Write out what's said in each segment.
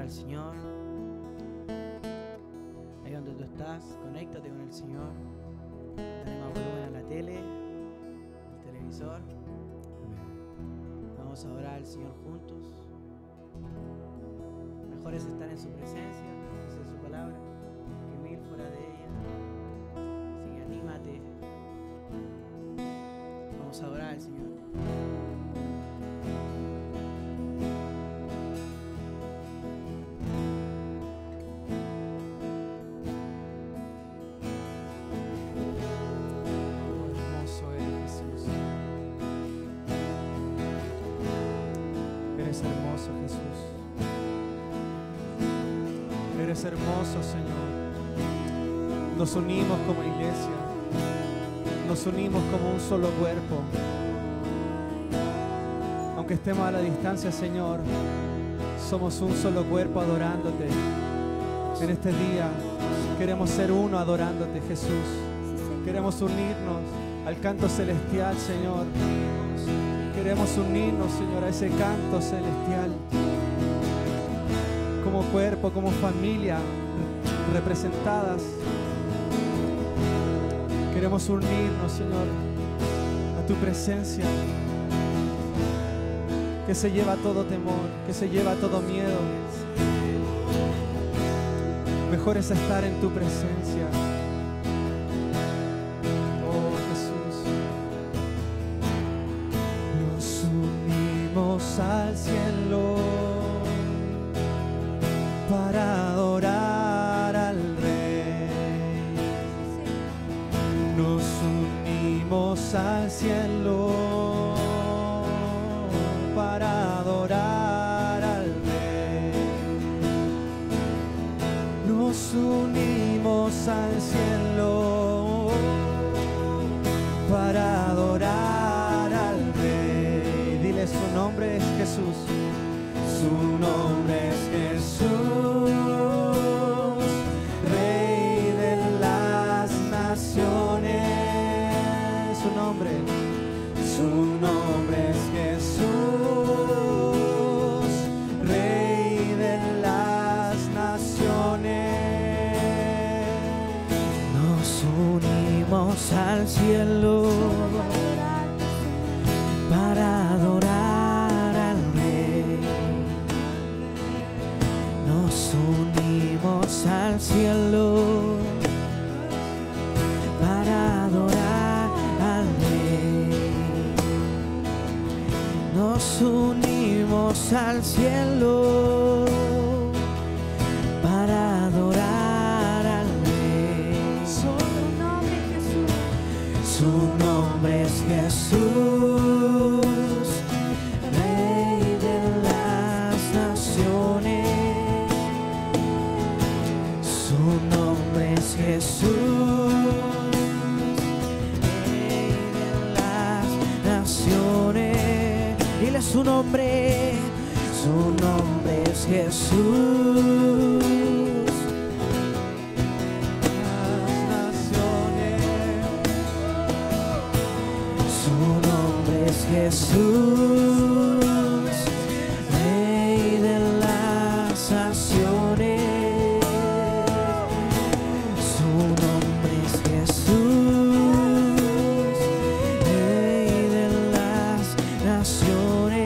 al Señor. Ahí donde tú estás, conéctate con el Señor. Dale más volumen a la tele, al televisor. Vamos a orar al Señor juntos. Mejor es estar en su presencia, dice su palabra, que mil fuera de ella. Así que anímate. Vamos a adorar al Señor. Eres hermoso, Jesús. Eres hermoso, Señor. Nos unimos como iglesia. Nos unimos como un solo cuerpo. Aunque estemos a la distancia, Señor, somos un solo cuerpo adorándote. En este día queremos ser uno adorándote, Jesús. Queremos unirnos al canto celestial, Señor. Queremos unirnos, Señor, a ese canto celestial. Como cuerpo, como familia, representadas. Queremos unirnos, Señor, a tu presencia. Que se lleva todo temor, que se lleva todo miedo. Mejor es estar en tu presencia. Al cielo para adorar al Rey. Nos unimos al cielo para adorar al Rey. Nos unimos al cielo para adorar al Rey. Dile, su nombre es Jesús. Su nombre es Jesús, Rey de las naciones. Su nombre es Jesús, Rey de las naciones. Nos unimos al cielo para adorar al Rey. Nos unimos al cielo para adorar al Rey. Nos unimos al cielo para adorar al Rey. Su nombre es Jesús, Rey de las naciones. Su nombre es Jesús, Rey de las naciones. Dile su nombre es Jesús. Jesús, Rey de las naciones. Su nombre es Jesús, Rey de las naciones.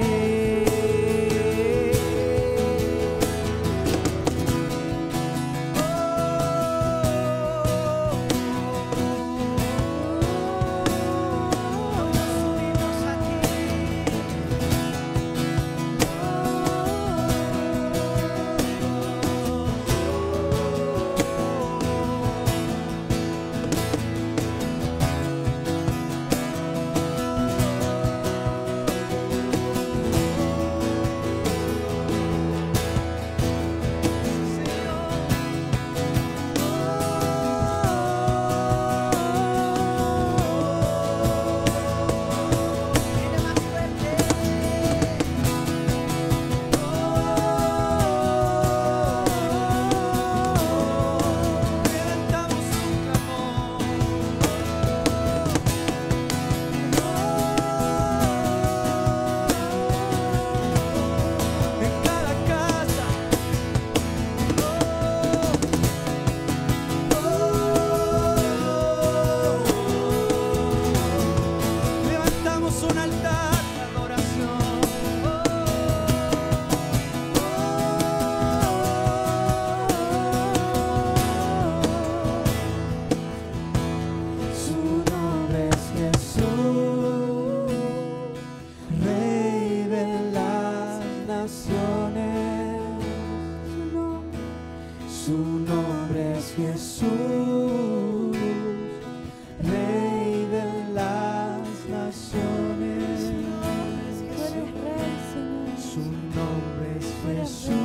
Jesús,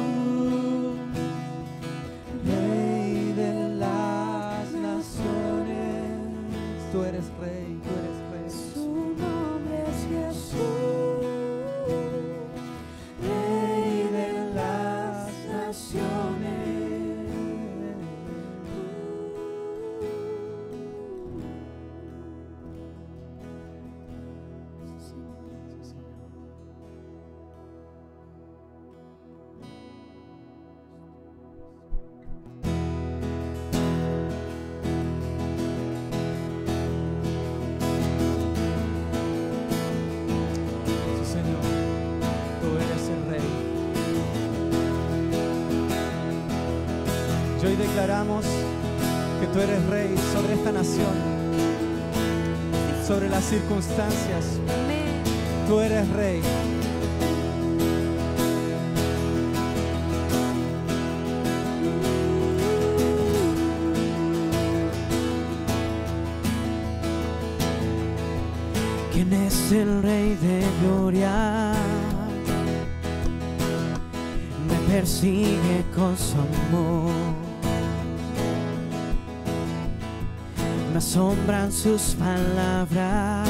Rey de las naciones. Tú eres Rey, tú eres Rey. Su nombre es Jesús, Rey de las naciones. Sí, Señor, tú eres el Rey. Y hoy declaramos que tú eres Rey sobre esta nación, sobre las circunstancias. Amén. Tú eres Rey. ¿Quién es el Rey de gloria? Me persigue con su amor. Me asombran sus palabras,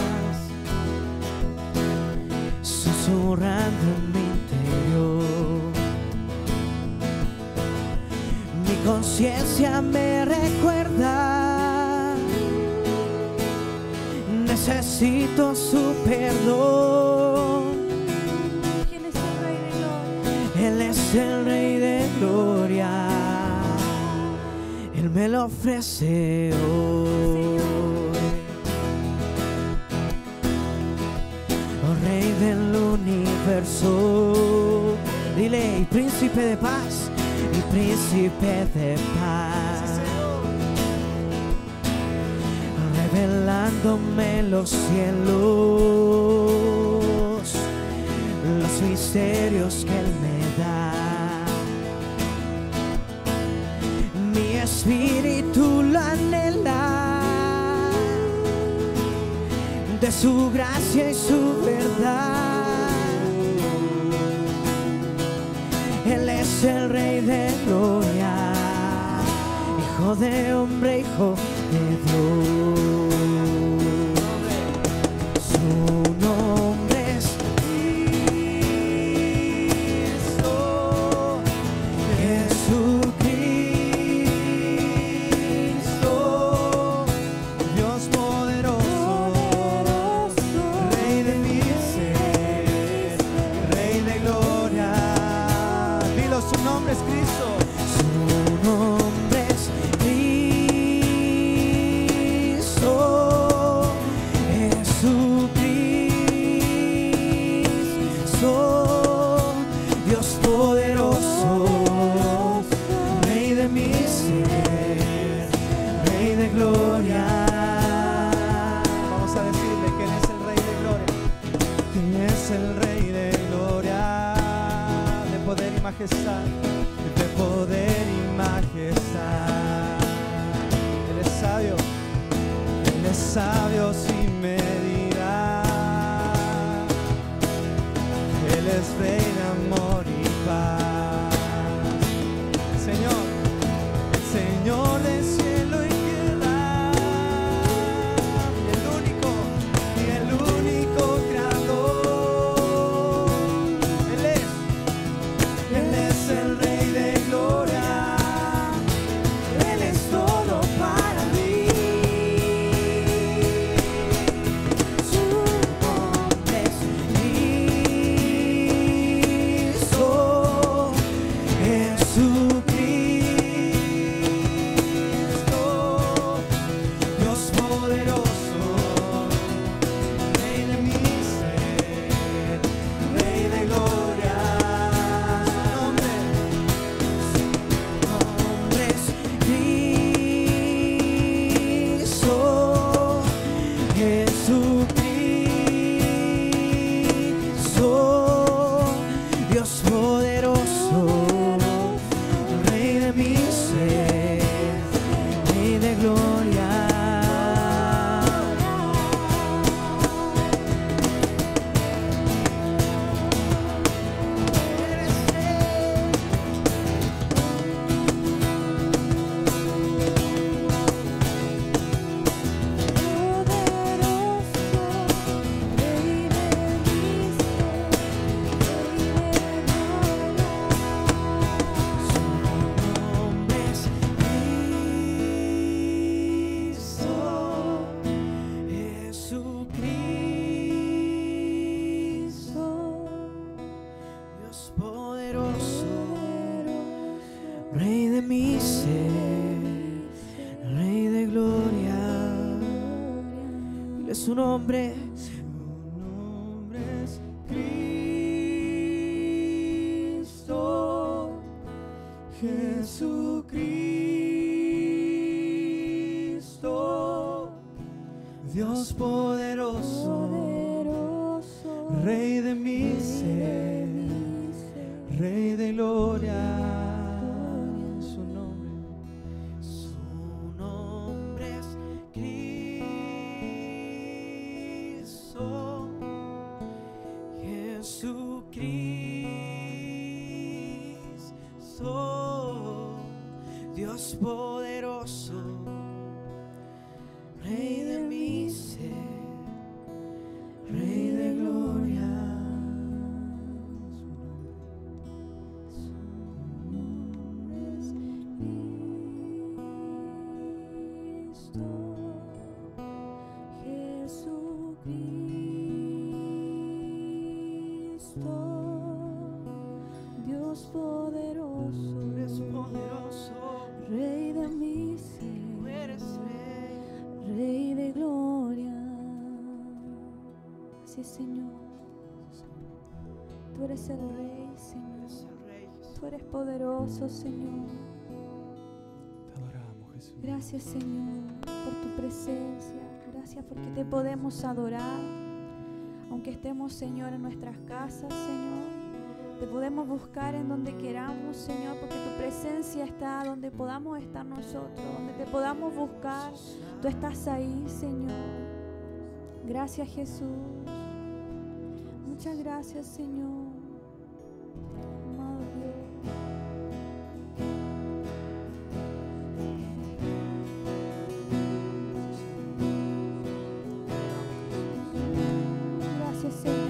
susurrando en mi interior. Mi conciencia me recuerda, necesito su perdón. ¿Quién es el Rey de gloria? Él es el Rey de gloria. Él me lo ofrece hoy. Oh Rey del universo, dile, y príncipe de paz, y príncipe de paz, revelándome los cielos, los misterios que Él me da. Mi espíritu lo anhela, de su gracia y su verdad. Él es el Rey de gloria, Hijo de hombre, Hijo de Dios. Su nombre es Cristo, Jesucristo, Dios poderoso, Rey de mi ser, Rey de gloria. Dilo, su nombre es Cristo. Su nombre es Cristo, Jesucristo, Dios poderoso, Rey de mi ser, Rey de gloria. Vamos a decirle que Él es el Rey de gloria. ¿Quién es el Rey de gloria? De poder y majestad, de poder y majestad. Él es sabio sin medida. Él es Rey de amor y paz. Señor, el Señor del cielo y tierra, el único creador. Él es el Rey de gloria. Él es todo para mí. Su nombre es Cristo, Dios poderoso, Rey de mi ser, Rey de gloria. Dile su nombre. Su nombre es Cristo, Jesucristo, Dios poderoso, Rey de mi ser, Rey de gloria. Su nombre es Cristo, Jesucristo, Dios poderoso, Rey de mi ser, Rey de gloria. Dios poderoso, Eres poderoso, Rey de mi tú ser, eres Rey. Rey de gloria. Sí, Señor, tú eres el Rey, Señor. Eres el Rey, Jesús. Tú eres poderoso, Señor. Te adoramos, Jesús. Gracias, Señor, por tu presencia. Gracias porque te podemos adorar. Aunque estemos, Señor, en nuestras casas, Señor, te podemos buscar en donde queramos, Señor, porque tu presencia está donde podamos estar nosotros, donde te podamos buscar. Tú estás ahí, Señor. Gracias, Jesús. Muchas gracias, Señor. Amado Dios. Gracias, Señor.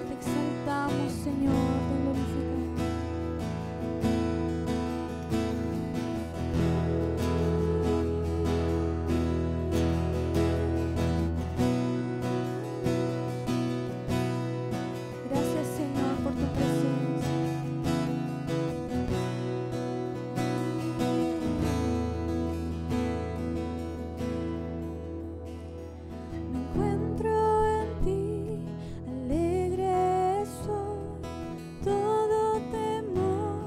Te exaltamos, Señor, te glorificamos. Gracias, Señor, por tu presencia. Me encuentro en ti, alegre soy, todo temor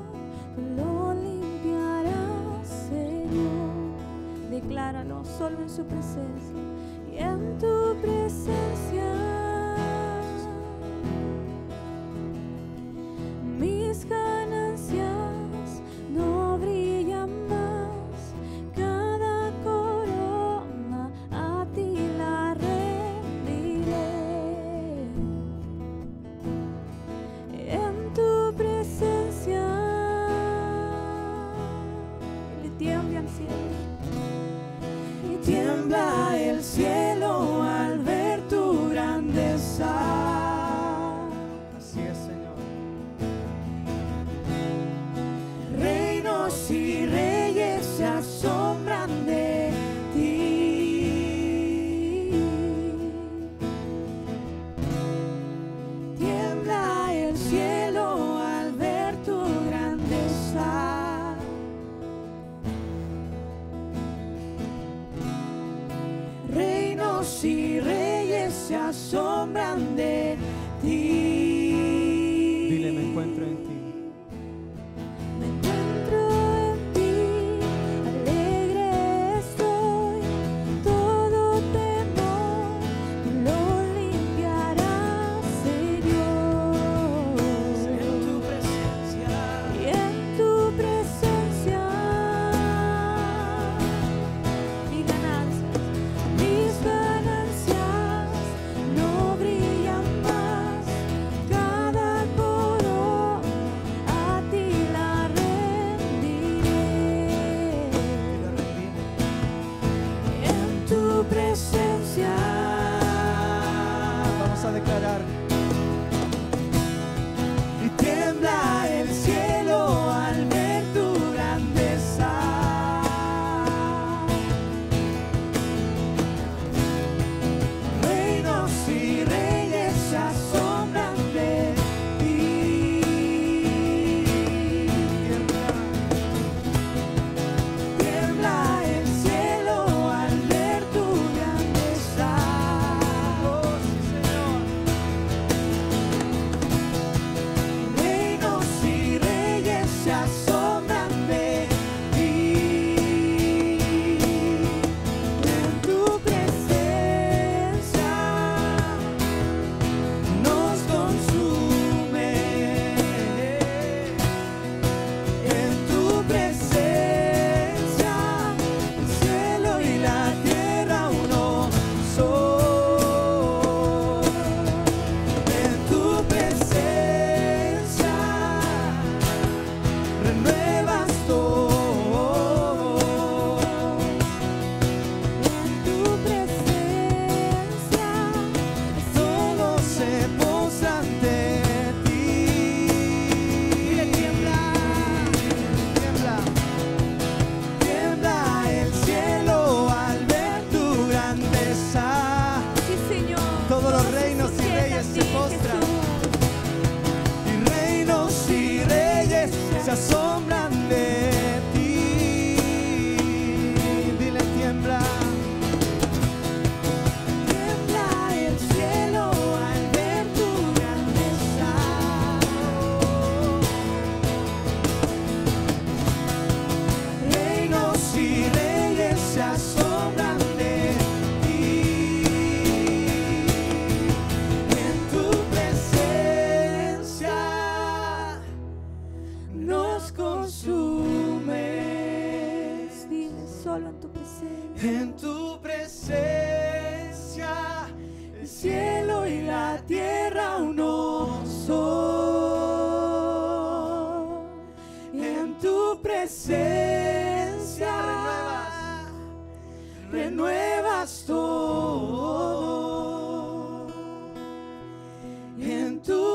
tú lo limpiarás, Señor. Decláralo solo en su presencia y en tu presencia. Mis ganancias no brillan más, cada corona a ti la rendiré. En tu presencia y tiembla el cielo. Y Tiembla el cielo al ver tu grandeza. Así es, Señor.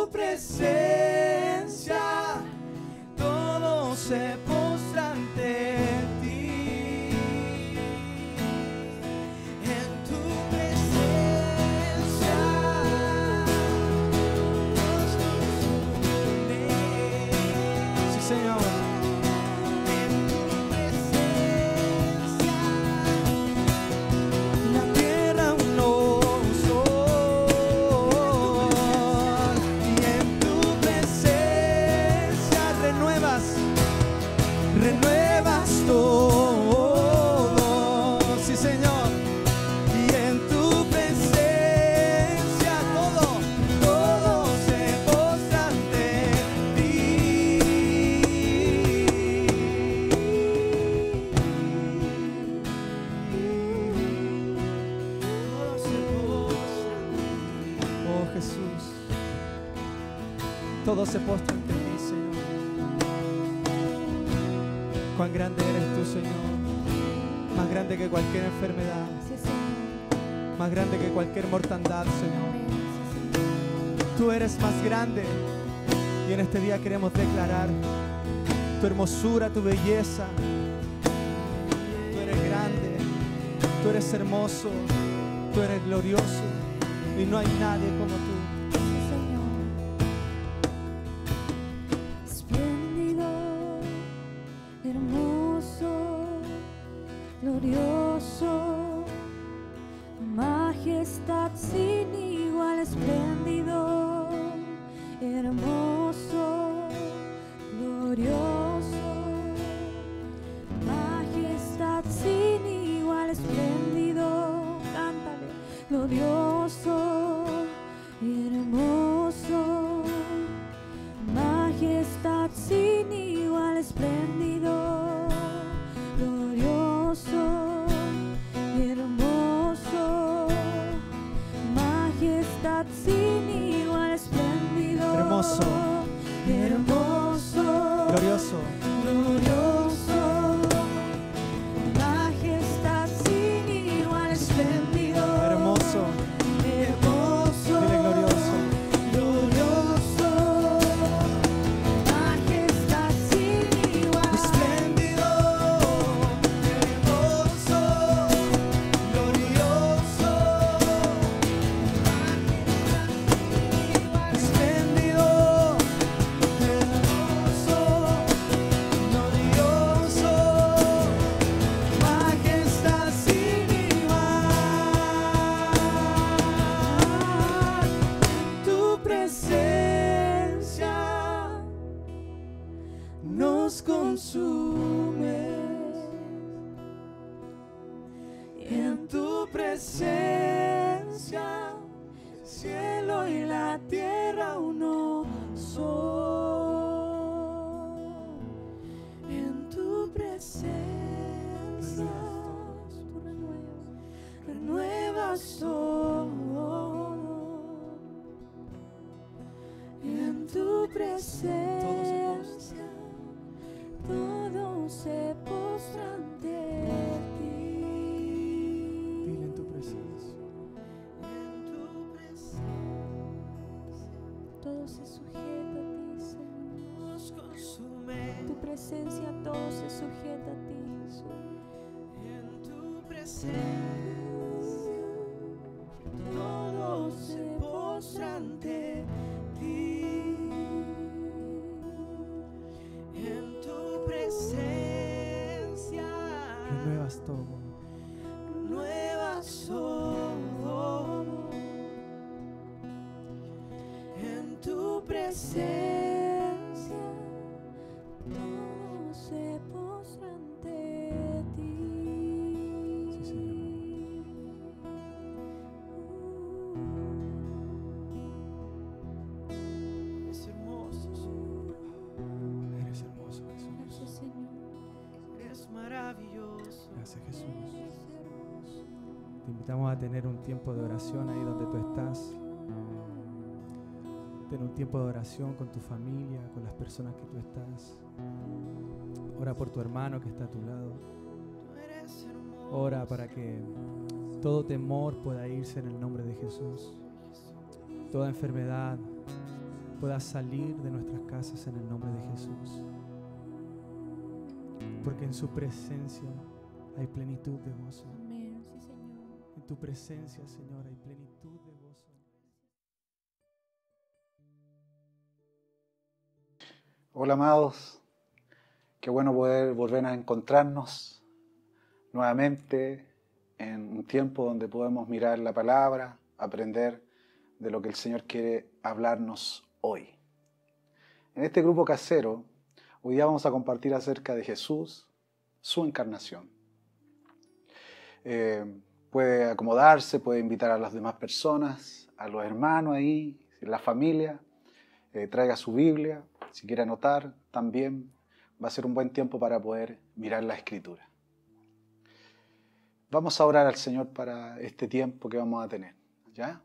tu presencia todo se postra ante ti. En tu presencia nos consume. Sí, Señor. En tu presencia la tierra un sol, y en tu presencia renuevas todo. Sí, Señor. Y en tu presencia todo se postra ante ti. Todo se postra ante ti. Oh Jesús, todo se postra ante ti, Señor. Cuán grande eres tú, Señor. Más grande que cualquier enfermedad, Sí, Señor. más grande que cualquier mortandad, Señor. Amén. Sí, Señor. Tú eres más grande. Y en este día queremos declarar tu hermosura, tu belleza. Tú eres grande, tú eres hermoso, tú eres glorioso. Y no hay nadie como tú. Sí, Señor. Espléndido, hermoso, glorioso, majestad sin igual, espléndido, hermoso, glorioso, majestad sin igual, espléndido, cántale, glorioso, hermoso, majestad sin igual, espléndido, glorioso, hermoso, majestad sin igual, espléndido, Hermoso, hermoso, glorioso, glorioso, majestad sin igual, espléndido, hermoso. hermoso, Dile glorioso. glorioso, majestad sin igual, Espléndido, hermoso, glorioso, espléndido, hermoso, glorioso, majestad sin igual. Tu presencia nos consume. En tu presencia, cielo y la tierra uno son. En tu presencia, tú renuevas todo. En tu presencia, todo se postra ante ti. Dile en tu presencia. En tu presencia todo se sujeta a ti, Señor. nos consume. Tu presencia todo se sujeta a ti, Jesús. En tu presencia todo se postra ante ti. En tu presencia Renuevas todo. renuevas todo. En tu presencia Todo se postra ante ti. Sí, Señor. es hermoso, Señor. Eres hermoso, Jesús. Gracias, Señor. Es maravilloso. Gracias, Jesús. Eres hermoso. Te invitamos a tener un tiempo de oración ahí donde tú estás. Ten un tiempo de oración con tu familia, con las personas que tú estás. Ora por tu hermano que está a tu lado. Tú eres hermoso. Ora para que todo temor pueda irse en el nombre de Jesús. Toda enfermedad, pueda salir de nuestras casas en el nombre de Jesús. Porque en su presencia hay plenitud de gozo. Amén. Sí, Señor. En tu presencia, Señor, hay plenitud de gozo. Hola, amados. Qué bueno poder volver a encontrarnos nuevamente en un tiempo donde podemos mirar la palabra, aprender de lo que el Señor quiere hablarnos hoy. En este grupo casero, hoy día vamos a compartir acerca de Jesús, su encarnación. Puede acomodarse, puede invitar a las demás personas, a los hermanos ahí, la familia, traiga su Biblia, si quiere anotar también, va a ser un buen tiempo para poder mirar la Escritura. Vamos a orar al Señor para este tiempo que vamos a tener, ¿ya?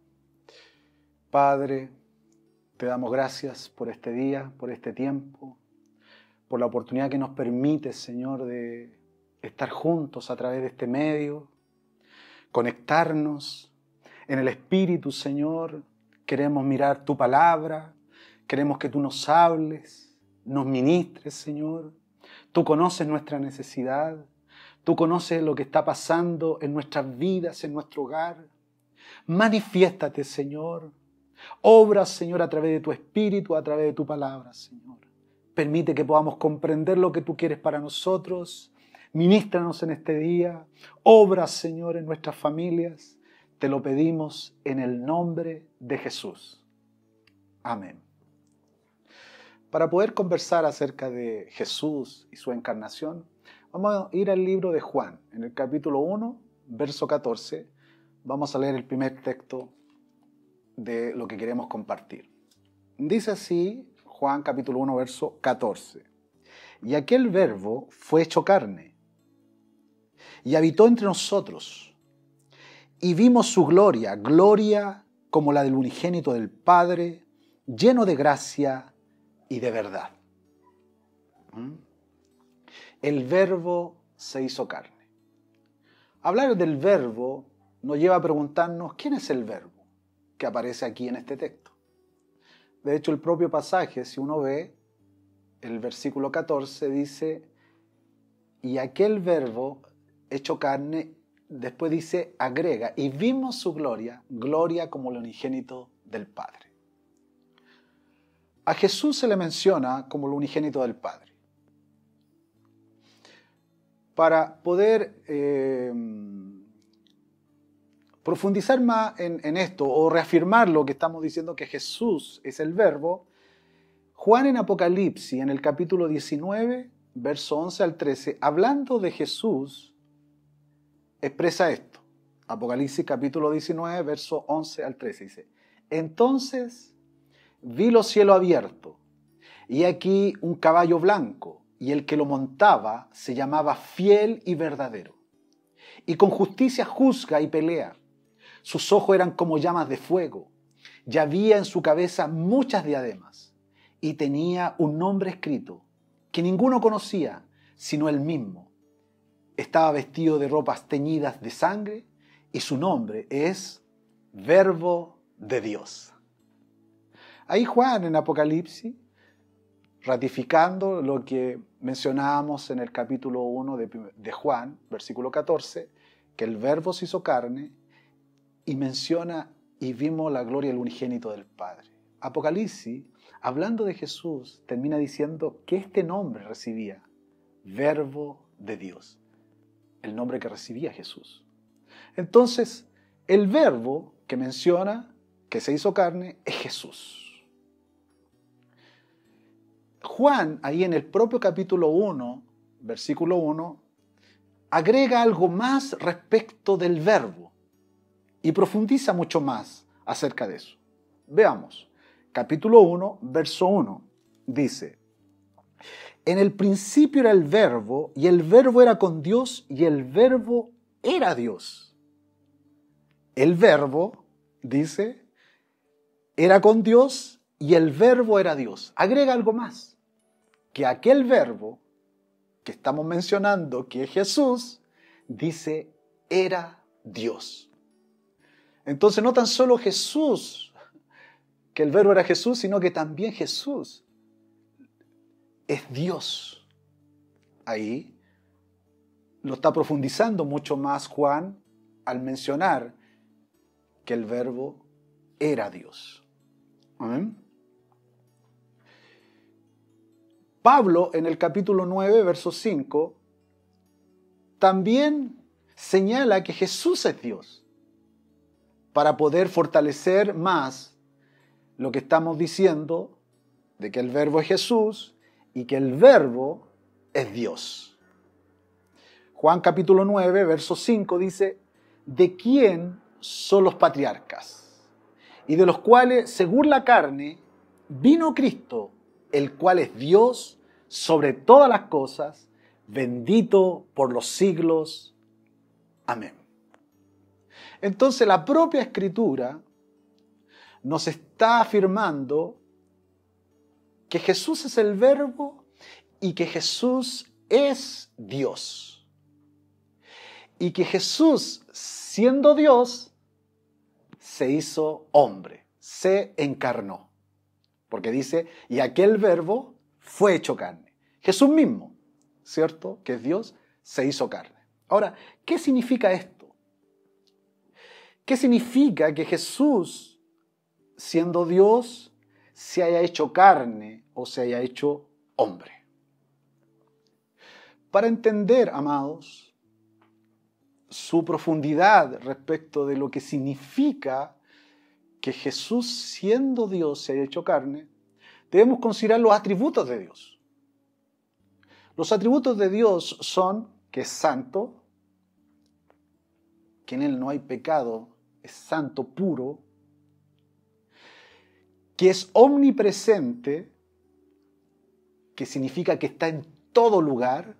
Padre, te damos gracias por este día, por este tiempo, por la oportunidad que nos permite, Señor, de estar juntos a través de este medio, conectarnos en el Espíritu, Señor. Queremos mirar tu palabra, queremos que tú nos hables, nos ministres, Señor. Tú conoces nuestra necesidad, tú conoces lo que está pasando en nuestras vidas, en nuestro hogar. Manifiéstate, Señor. Obra, Señor, a través de tu Espíritu, a través de tu palabra, Señor. Permite que podamos comprender lo que tú quieres para nosotros. Ministranos en este día. Obra, Señor, en nuestras familias. Te lo pedimos en el nombre de Jesús. Amén. Para poder conversar acerca de Jesús y su encarnación, vamos a ir al libro de Juan. En el capítulo 1, verso 14, vamos a leer el primer texto de lo que queremos compartir. Dice así, Juan capítulo 1, verso 14. Y aquel verbo fue hecho carne y habitó entre nosotros y vimos su gloria, gloria como la del unigénito del Padre, lleno de gracia y de verdad. El verbo se hizo carne. Hablar del verbo nos lleva a preguntarnos ¿quién es el verbo que aparece aquí en este texto? De hecho, el propio pasaje, si uno ve, el versículo 14 dice, y aquel verbo hecho carne, después dice, agrega, y vimos su gloria, gloria como el unigénito del Padre. A Jesús se le menciona como el unigénito del Padre. Para poder profundizar más en esto o reafirmar lo que estamos diciendo que Jesús es el verbo, Juan en Apocalipsis, en el capítulo 19, verso 11 al 13, hablando de Jesús, expresa esto. Apocalipsis capítulo 19, verso 11 al 13, dice, entonces vi los cielos abiertos, y aquí un caballo blanco, y el que lo montaba se llamaba Fiel y Verdadero, y con justicia juzga y pelea. Sus ojos eran como llamas de fuego, y había en su cabeza muchas diademas, y tenía un nombre escrito que ninguno conocía, sino él mismo. Estaba vestido de ropas teñidas de sangre, y su nombre es Verbo de Dios. Ahí Juan en Apocalipsis, ratificando lo que mencionábamos en el capítulo 1 de Juan, versículo 14, que el Verbo se hizo carne, y menciona, y vimos la gloria del unigénito del Padre. Apocalipsis, hablando de Jesús, termina diciendo que este nombre recibía, Verbo de Dios, el nombre que recibía Jesús. Entonces, el Verbo que menciona, que se hizo carne, es Jesús. Juan, ahí en el propio capítulo 1, versículo 1, agrega algo más respecto del Verbo y profundiza mucho más acerca de eso. Veamos, capítulo 1, verso 1, dice, en el principio era el Verbo, y el Verbo era con Dios, y el Verbo era Dios. El Verbo, dice, era con Dios, y el Verbo era Dios. Agrega algo más, que aquel Verbo que estamos mencionando, que es Jesús, dice, era Dios. Entonces no tan solo Jesús que el verbo era Jesús, sino que también Jesús es Dios. Ahí lo está profundizando mucho más Juan al mencionar que el verbo era Dios. ¿Amén? Pablo en el capítulo 9, verso 5, también señala que Jesús es Dios, para poder fortalecer más lo que estamos diciendo de que el verbo es Jesús y que el verbo es Dios. Juan capítulo 9, verso 5 dice, ¿de quién son los patriarcas? Y de los cuales, según la carne, vino Cristo, el cual es Dios sobre todas las cosas, bendito por los siglos. Amén. Entonces la propia Escritura nos está afirmando que Jesús es el Verbo y que Jesús es Dios. Y que Jesús, siendo Dios, se hizo hombre, se encarnó. Porque dice, y aquel Verbo fue hecho carne. Jesús mismo, ¿cierto? Que es Dios, se hizo carne. Ahora, ¿qué significa esto? ¿Qué significa que Jesús, siendo Dios, se haya hecho carne o se haya hecho hombre? Para entender, amados, su profundidad respecto de lo que significa que Jesús, siendo Dios, se haya hecho carne, debemos considerar los atributos de Dios. Los atributos de Dios son que es santo, que en Él no hay pecado, es santo, puro, que es omnipresente, que significa que está en todo lugar,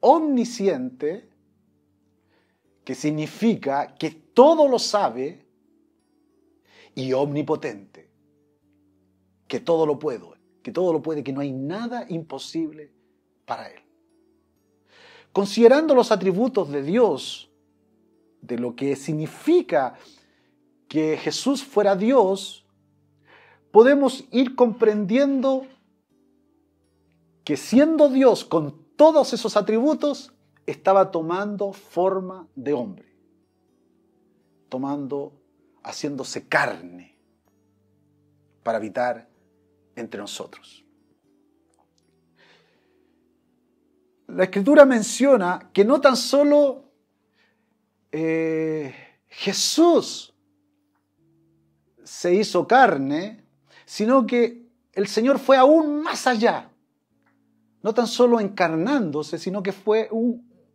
omnisciente, que significa que todo lo sabe, y omnipotente, que todo lo puede, que no hay nada imposible para Él. Considerando los atributos de Dios, de lo que significa que Jesús fuera Dios, podemos ir comprendiendo que siendo Dios con todos esos atributos, estaba tomando forma de hombre, haciéndose carne para habitar entre nosotros. La Escritura menciona que no tan solo Jesús se hizo carne, sino que el Señor fue aún más allá. No tan solo encarnándose, sino que fue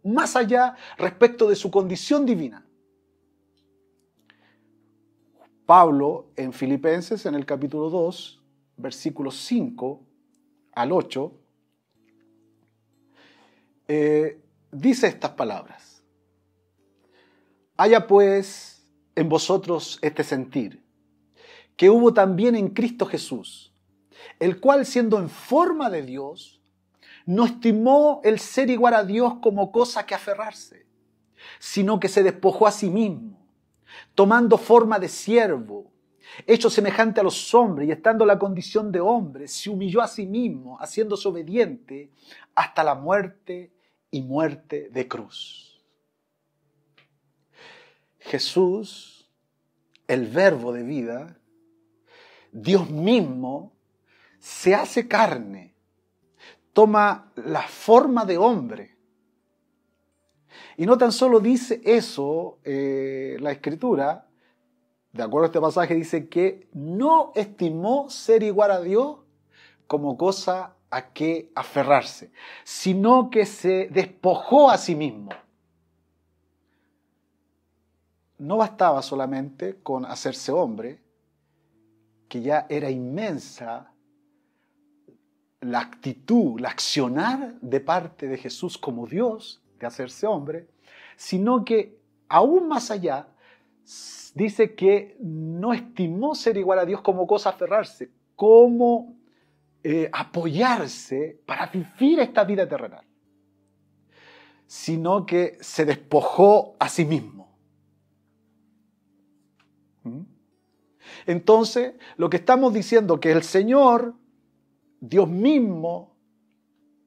más allá respecto de su condición divina. Pablo en Filipenses, en el capítulo 2, versículos 5 al 8, dice estas palabras. Haya pues en vosotros este sentir, que hubo también en Cristo Jesús, el cual siendo en forma de Dios, no estimó el ser igual a Dios como cosa que aferrarse, sino que se despojó a sí mismo, tomando forma de siervo, hecho semejante a los hombres y estando en la condición de hombre, se humilló a sí mismo, haciéndose obediente hasta la muerte y muerte de cruz. Jesús, el Verbo de vida, Dios mismo, se hace carne, toma la forma de hombre. Y no tan solo dice eso, la Escritura, de acuerdo a este pasaje, dice que no estimó ser igual a Dios como cosa a que aferrarse, sino que se despojó a sí mismo. No bastaba solamente con hacerse hombre, que ya era inmensa la actitud, la accionar de parte de Jesús como Dios de hacerse hombre, sino que aún más allá dice que no estimó ser igual a Dios como cosa a aferrarse, como apoyarse para vivir esta vida terrenal, sino que se despojó a sí mismo. Entonces, lo que estamos diciendo es que el Señor, Dios mismo,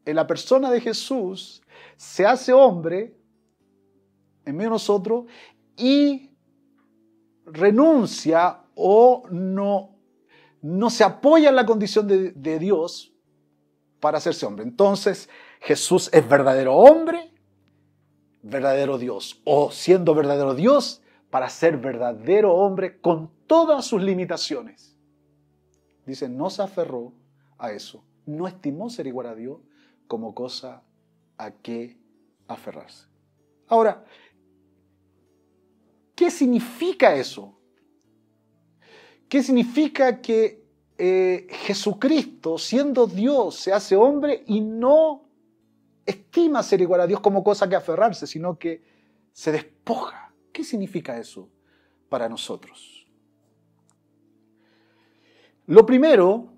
en la persona de Jesús, se hace hombre en medio de nosotros y renuncia o no se apoya en la condición de Dios para hacerse hombre. Entonces, Jesús es verdadero hombre, verdadero Dios, o siendo verdadero Dios para ser verdadero hombre con todas sus limitaciones. Dice, no se aferró a eso, no estimó ser igual a Dios como cosa a que aferrarse. Ahora, ¿qué significa eso? ¿Qué significa que Jesucristo, siendo Dios, se hace hombre y no estima ser igual a Dios como cosa que aferrarse, sino que se despoja? ¿Qué significa eso para nosotros? Lo primero,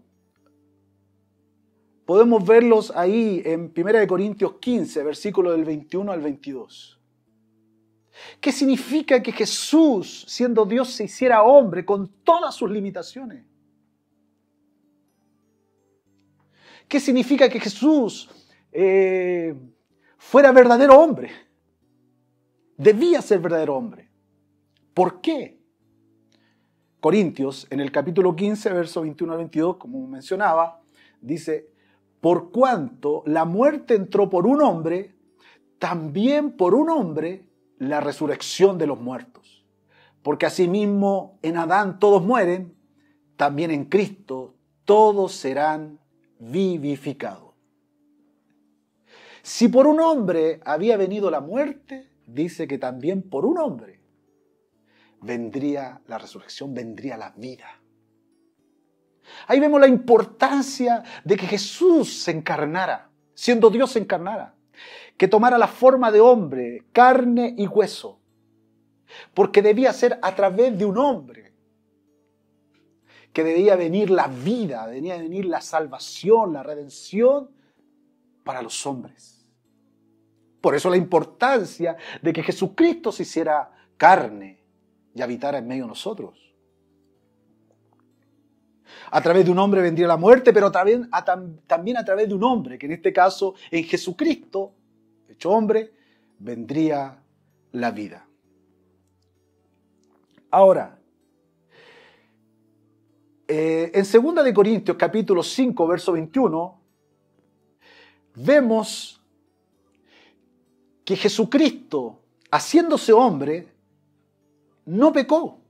podemos verlos ahí en 1 Corintios 15, versículo del 21 al 22. ¿Qué significa que Jesús, siendo Dios, se hiciera hombre con todas sus limitaciones? ¿Qué significa que Jesús fuera verdadero hombre? Debía ser verdadero hombre. ¿Por qué? Corintios, en el capítulo 15, verso 21 al 22, como mencionaba, dice, por cuanto la muerte entró por un hombre, también por un hombre la resurrección de los muertos. Porque asimismo en Adán todos mueren, también en Cristo todos serán vivificados. Si por un hombre había venido la muerte, dice que también por un hombre vendría la resurrección, vendría la vida. Ahí vemos la importancia de que Jesús se encarnara, siendo Dios se encarnara, que tomara la forma de hombre, carne y hueso, porque debía ser a través de un hombre que debía venir la vida, debía venir la salvación, la redención para los hombres. Por eso la importancia de que Jesucristo se hiciera carne y habitara en medio de nosotros. A través de un hombre vendría la muerte, pero también a través de un hombre, que en este caso en Jesucristo, hecho hombre, vendría la vida. Ahora, en 2 Corintios capítulo 5, verso 21, vemos que Jesucristo, haciéndose hombre, no pecó.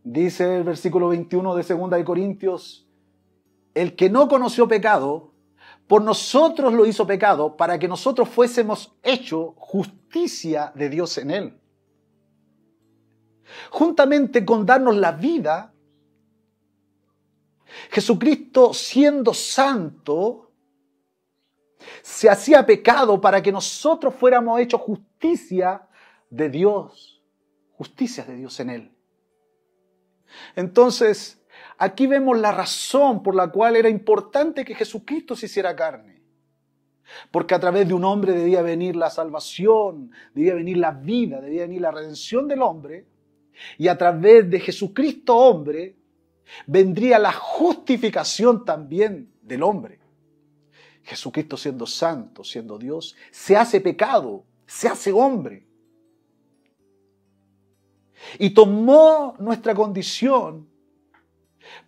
Dice el versículo 21 de 2 Corintios, el que no conoció pecado, por nosotros lo hizo pecado, para que nosotros fuésemos hecho justicia de Dios en él. Juntamente con darnos la vida, Jesucristo, siendo santo, se hacía pecado para que nosotros fuéramos hechos justicia de Dios en él. Entonces, aquí vemos la razón por la cual era importante que Jesucristo se hiciera carne. Porque a través de un hombre debía venir la salvación, debía venir la vida, debía venir la redención del hombre. Y a través de Jesucristo hombre, vendría la justificación también del hombre. Jesucristo siendo santo, siendo Dios, se hace pecado, se hace hombre. Y tomó nuestra condición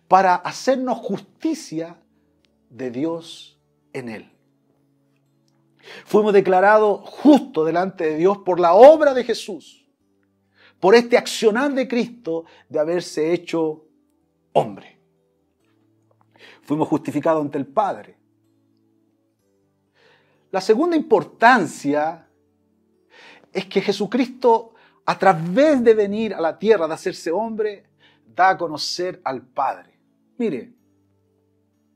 para hacernos justicia de Dios en él. Fuimos declarados justos delante de Dios por la obra de Jesús, por este accionar de Cristo de haberse hecho hombre. Fuimos justificados ante el Padre. La segunda importancia es que Jesucristo, a través de venir a la tierra, de hacerse hombre, da a conocer al Padre. Mire,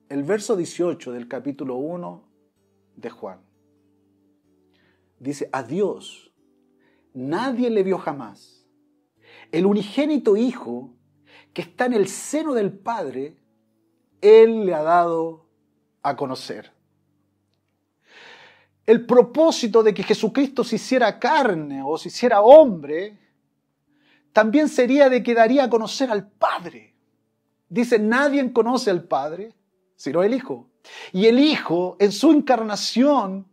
el verso 18 del capítulo 1 de Juan. Dice, a Dios nadie le vio jamás. El unigénito Hijo que está en el seno del Padre, Él le ha dado a conocer. El propósito de que Jesucristo se hiciera carne o se hiciera hombre también sería de que daría a conocer al Padre. Dice, nadie conoce al Padre, sino el Hijo. Y el Hijo, en su encarnación,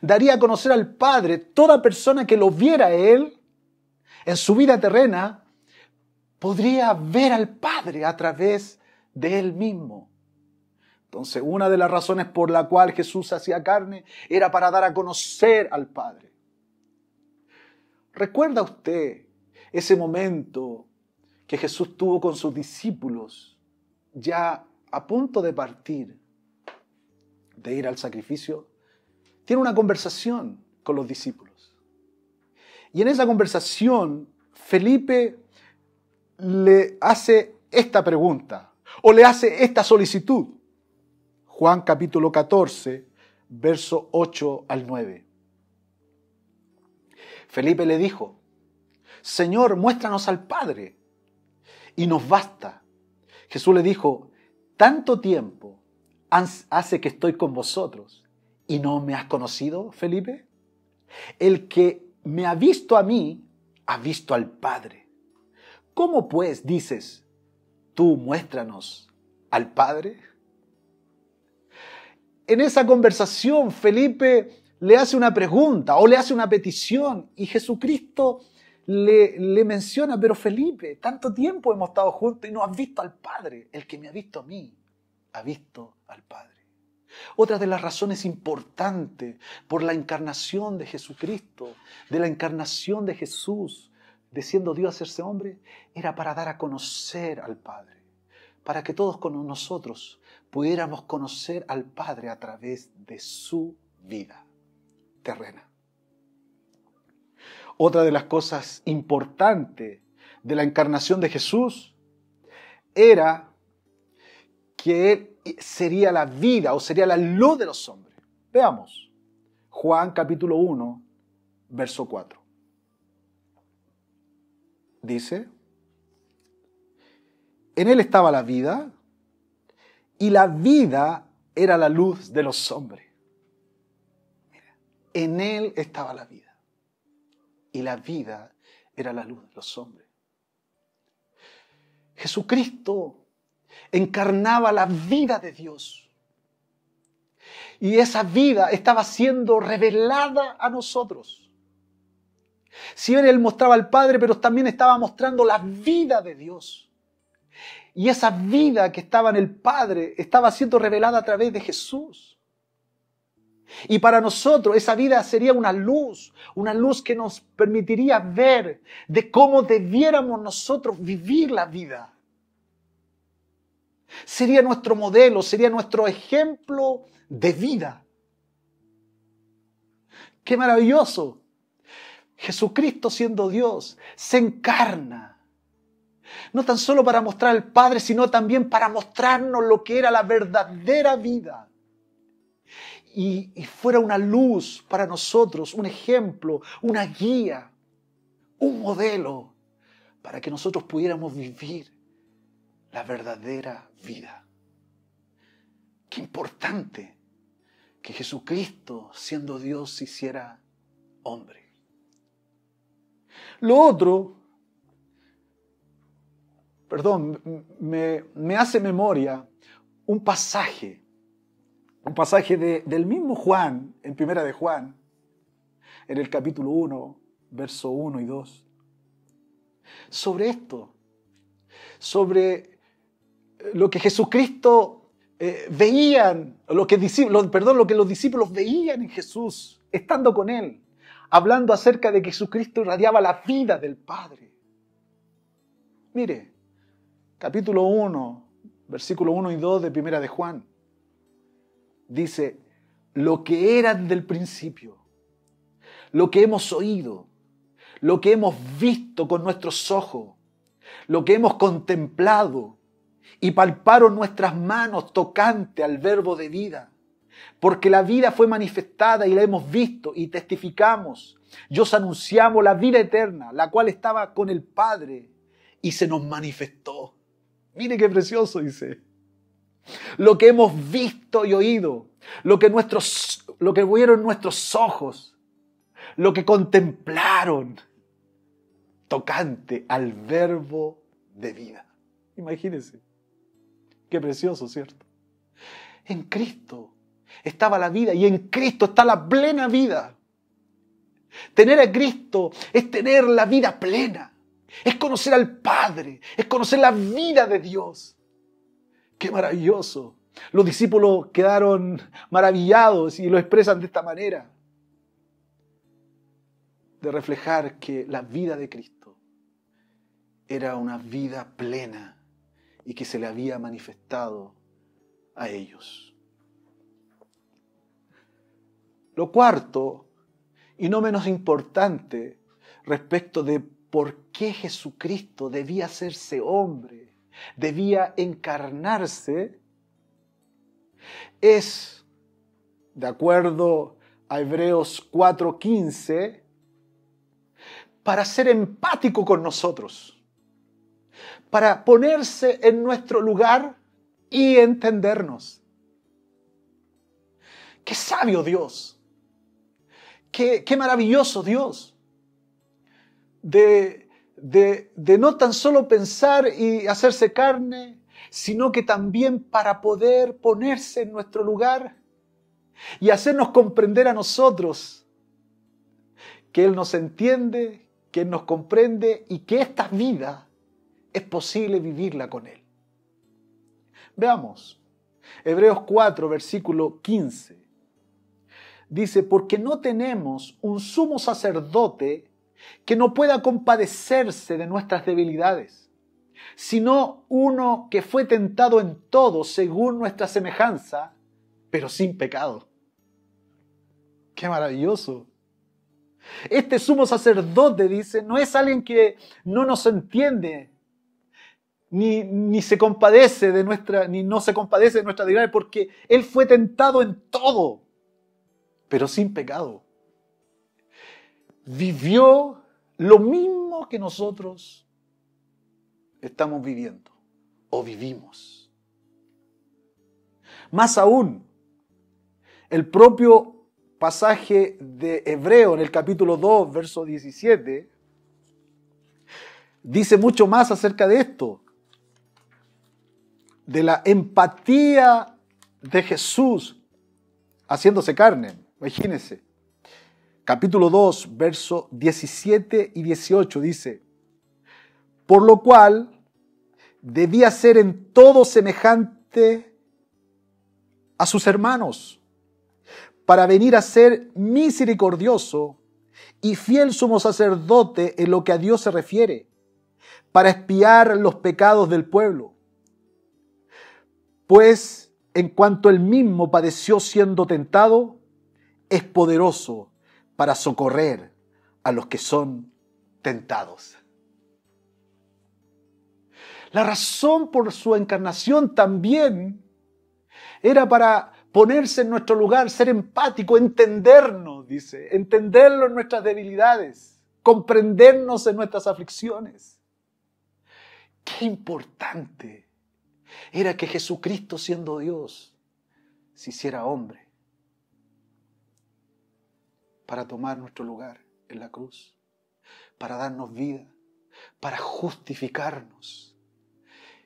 daría a conocer al Padre. Toda persona que lo viera a Él, en su vida terrena, podría ver al Padre a través de Él mismo. Entonces, una de las razones por la cual Jesús hacía carne era para dar a conocer al Padre. ¿Recuerda usted ese momento que Jesús tuvo con sus discípulos, ya a punto de partir, de ir al sacrificio? Tiene una conversación con los discípulos. Y en esa conversación, Felipe le hace esta pregunta, o le hace esta solicitud. Juan capítulo 14, verso 8 al 9. Felipe le dijo, Señor, muéstranos al Padre, y nos basta. Jesús le dijo, tanto tiempo hace que estoy con vosotros, ¿y no me has conocido, Felipe? El que me ha visto a mí, ha visto al Padre. ¿Cómo pues dices, tú muéstranos al Padre? En esa conversación, Felipe le hace una pregunta o le hace una petición y Jesucristo le menciona, pero Felipe, tanto tiempo hemos estado juntos y no has visto al Padre. El que me ha visto a mí, ha visto al Padre. Otra de las razones importantes por la encarnación de Jesucristo, de la encarnación de Jesús, de siendo Dios hacerse hombre, era para dar a conocer al Padre, para que todos con nosotros pudiéramos conocer al Padre a través de su vida terrena. Otra de las cosas importantes de la encarnación de Jesús era que Él sería la vida o sería la luz de los hombres. Veamos, Juan capítulo 1, verso 4. Dice, en Él estaba la vida y la vida era la luz de los hombres. Mira, en Él estaba la vida y la vida era la luz de los hombres. Jesucristo encarnaba la vida de Dios. Y esa vida estaba siendo revelada a nosotros. Si bien Él mostraba al Padre, pero también estaba mostrando la vida de Dios. Y esa vida que estaba en el Padre estaba siendo revelada a través de Jesús. Y para nosotros esa vida sería una luz que nos permitiría ver de cómo debiéramos nosotros vivir la vida. Sería nuestro modelo, sería nuestro ejemplo de vida. ¡Qué maravilloso! Jesucristo, siendo Dios, se encarna. No tan solo para mostrar al Padre, sino también para mostrarnos lo que era la verdadera vida. Y fuera una luz para nosotros, un ejemplo, una guía, un modelo, para que nosotros pudiéramos vivir la verdadera vida. Qué importante que Jesucristo, siendo Dios, se hiciera hombre. Lo otro, me hace memoria un pasaje del mismo Juan, en Primera de Juan, en el capítulo 1, verso 1 y 2, sobre esto, sobre lo que Jesucristo veían, lo que los discípulos veían en Jesús, estando con Él, hablando acerca de que Jesucristo irradiaba la vida del Padre. Mire, capítulo 1, versículo 1 y 2 de Primera de Juan. Dice, lo que era del principio, lo que hemos oído, lo que hemos visto con nuestros ojos, lo que hemos contemplado y palparon nuestras manos tocante al verbo de vida. Porque la vida fue manifestada y la hemos visto y testificamos. Y os anunciamos la vida eterna, la cual estaba con el Padre y se nos manifestó. Mire qué precioso, dice. Lo que hemos visto y oído, lo que vieron nuestros ojos, lo que contemplaron. tocante al verbo de vida. Imagínense. Qué precioso, ¿cierto? En Cristo estaba la vida y en Cristo está la plena vida. Tener a Cristo es tener la vida plena. Es conocer al Padre, es conocer la vida de Dios. ¡Qué maravilloso! Los discípulos quedaron maravillados y lo expresan de esta manera. De reflejar que la vida de Cristo era una vida plena y que se le había manifestado a ellos. Lo cuarto, y no menos importante, respecto de por qué Jesucristo debía hacerse hombre, debía encarnarse, es, de acuerdo a Hebreos 4:15, para ser empático con nosotros, para ponerse en nuestro lugar y entendernos. ¡Qué sabio Dios! ¡Qué maravilloso Dios! De no tan solo pensar y hacerse carne, sino que también para poder ponerse en nuestro lugar y hacernos comprender a nosotros que Él nos entiende, que Él nos comprende y que esta vida es posible vivirla con Él. Veamos, Hebreos 4, versículo 15. Dice, porque no tenemos un sumo sacerdote que no pueda compadecerse de nuestras debilidades, sino uno que fue tentado en todo según nuestra semejanza, pero sin pecado. ¡Qué maravilloso! Este sumo sacerdote, dice, no es alguien que no nos entiende, ni se compadece de ni no se compadece de nuestra debilidad, porque Él fue tentado en todo, pero sin pecado. Vivió lo mismo que nosotros estamos viviendo o vivimos. Más aún, el propio pasaje de Hebreo en el capítulo 2, verso 17, dice mucho más acerca de esto, de la empatía de Jesús haciéndose carne. Imagínense. Capítulo 2, verso 17 y 18 dice, por lo cual debía ser en todo semejante a sus hermanos, para venir a ser misericordioso y fiel sumo sacerdote en lo que a Dios se refiere, para expiar los pecados del pueblo. Pues en cuanto él mismo padeció siendo tentado, es poderoso para socorrer a los que son tentados. La razón por su encarnación también era para ponerse en nuestro lugar, ser empático, entendernos, dice, entenderlo en nuestras debilidades, comprendernos en nuestras aflicciones. Qué importante era que Jesucristo, siendo Dios, se hiciera hombre para tomar nuestro lugar en la cruz, para darnos vida, para justificarnos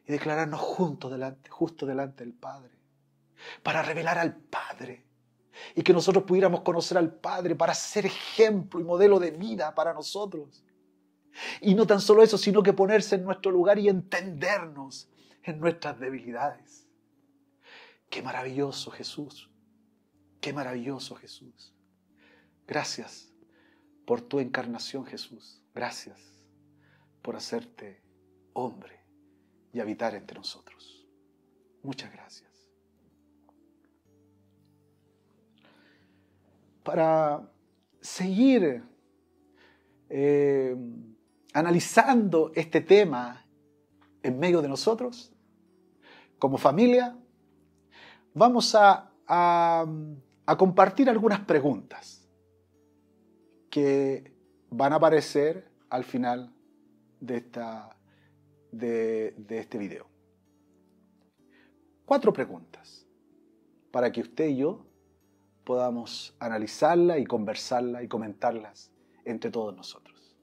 y declararnos justo delante del Padre, para revelar al Padre y que nosotros pudiéramos conocer al Padre, para ser ejemplo y modelo de vida para nosotros. Y no tan solo eso, sino que ponerse en nuestro lugar y entendernos en nuestras debilidades. ¡Qué maravilloso Jesús! ¡Qué maravilloso Jesús! Gracias por tu encarnación, Jesús. Gracias por hacerte hombre y habitar entre nosotros. Muchas gracias. Para seguir analizando este tema en medio de nosotros, como familia, vamos a compartir algunas preguntas que van a aparecer al final de este video. 4 preguntas para que usted y yo podamos analizarla y conversarla y comentarlas entre todos nosotros.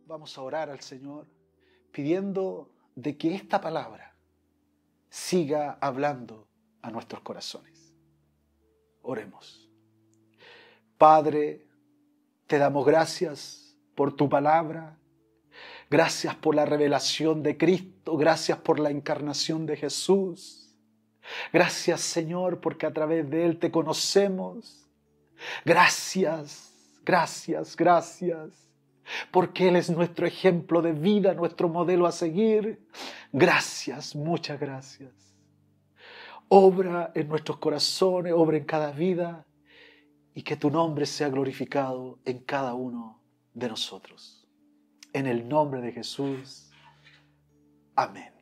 vamos a orar al Señor pidiendo de que esta palabra siga hablando a nuestros corazones. Oremos. Padre, te damos gracias por tu palabra. Gracias por la revelación de Cristo. Gracias por la encarnación de Jesús. Gracias, Señor, porque a través de Él te conocemos. Gracias, gracias, gracias. Porque Él es nuestro ejemplo de vida, nuestro modelo a seguir. Gracias, muchas gracias. Obra en nuestros corazones, obra en cada vida, y que tu nombre sea glorificado en cada uno de nosotros. En el nombre de Jesús. Amén.